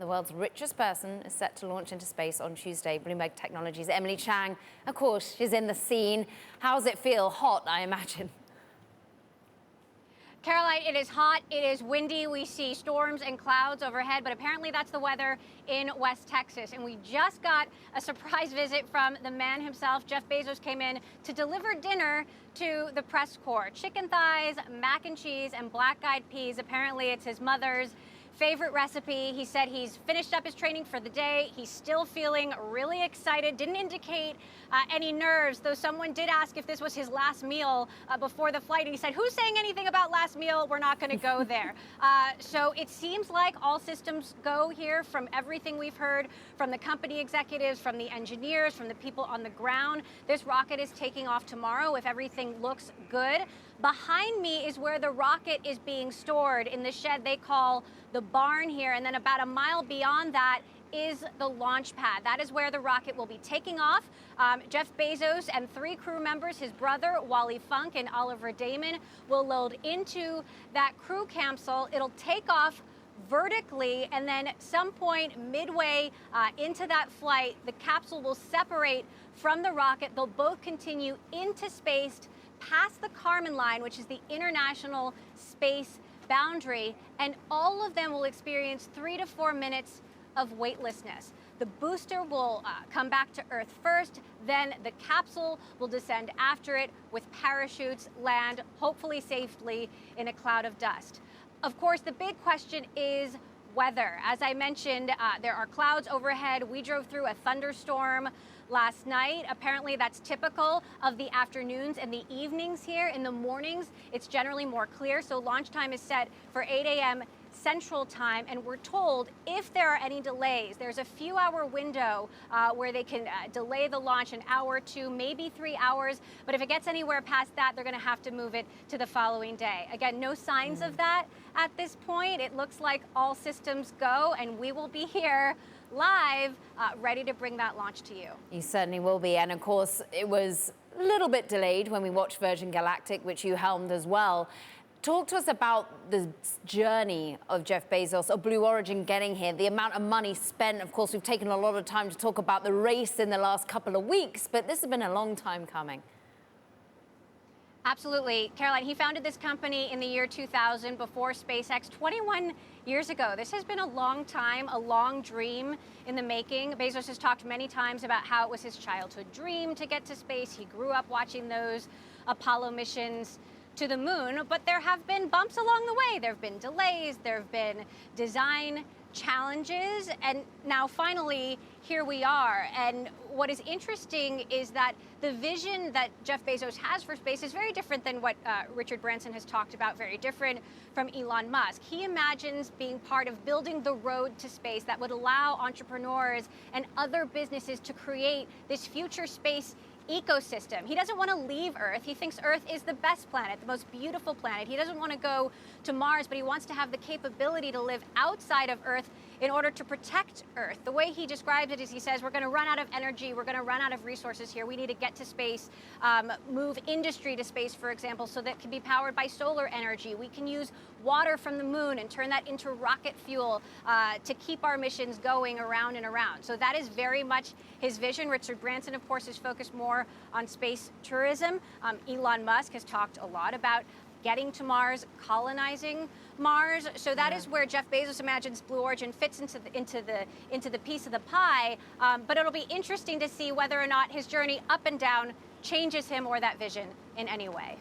The world's richest person is set to launch into space on Tuesday. Bloomberg Technology's Emily Chang, of course, she's in the scene. How's it feel? Hot, I imagine. Caroline, it is hot, it is windy, we see storms and clouds overhead, but apparently that's the weather in West Texas. And we just got a surprise visit from the man himself. Jeff Bezos came in to deliver dinner to the press corps. Chicken thighs, mac and cheese, and black-eyed peas. Apparently it's his mother's favorite recipe. He said he's finished up his training for the day. He's still feeling really excited. Didn't indicate any nerves, though someone did ask if this was his last meal before the flight. And he said, who's saying anything about last meal? We're not going to go there. So it seems like all systems go here from everything we've heard from the company executives, from the engineers, from the people on the ground. This rocket is taking off tomorrow if everything looks good. Behind me is where the rocket is being stored in the shed they call the barn here. And then about a mile beyond that is the launch pad. That is where the rocket will be taking off. Jeff Bezos and 3 crew members, his brother, Wally Funk, and Oliver Damon, will load into that crew capsule. It'll take off vertically, and then at some point midway into that flight, the capsule will separate from the rocket. They'll both continue into space past the Kármán line, which is the international space boundary, and all of them will experience 3 to 4 minutes of weightlessness. The booster will come back to Earth first, then the capsule will descend after it with parachutes, land hopefully safely in a cloud of dust. Of course, the big question is weather. As I mentioned, there are clouds overhead. We drove through a thunderstorm last night. Apparently that's typical of the afternoons and the evenings here. In the mornings, it's generally more clear. So launch time is set for 8 a.m. Central Time, and we're told if there are any delays, there's a few-hour window where they can delay the launch, an hour or two, maybe 3 hours. But if it gets anywhere past that, they're going to have to move it to the following day. Again, no signs of that at this point. It looks like all systems go, and we will be here live, ready to bring that launch to you. You certainly will be. And of course, it was a little bit delayed when we watched Virgin Galactic, which you helmed as well. Talk to us about the journey of Jeff Bezos, of Blue Origin getting here, the amount of money spent. Of course, we've taken a lot of time to talk about the race in the last couple of weeks, but this has been a long time coming. Absolutely. Caroline, he founded this company in the year 2000 before SpaceX 21 years ago. This has been a long time, a long dream in the making. Bezos has talked many times about how it was his childhood dream to get to space. He grew up watching those Apollo missions to the moon, but there have been bumps along the way. There have been delays, there have been design challenges, and now finally here we are. And what is interesting is that the vision that Jeff Bezos has for space is very different than what Richard Branson has talked about, very different from Elon Musk. He imagines being part of building the road to space that would allow entrepreneurs and other businesses to create this future space ecosystem. He doesn't want to leave Earth. He thinks Earth is the best planet, the most beautiful planet. He doesn't want to go to Mars, but he wants to have the capability to live outside of Earth in order to protect Earth. The way he describes it is he says, we're going to run out of energy, we're going to run out of resources here. We need to get to space, move industry to space, for example, so that can be powered by solar energy. We can use water from the moon and turn that into rocket fuel to keep our missions going around and around. So that is very much his vision. Richard Branson, of course, is focused more on space tourism. Elon Musk has talked a lot about getting to Mars, colonizing Mars. So that is where Jeff Bezos imagines Blue Origin fits into the piece of the pie. But it'll be interesting to see whether or not his journey up and down changes him or that vision in any way.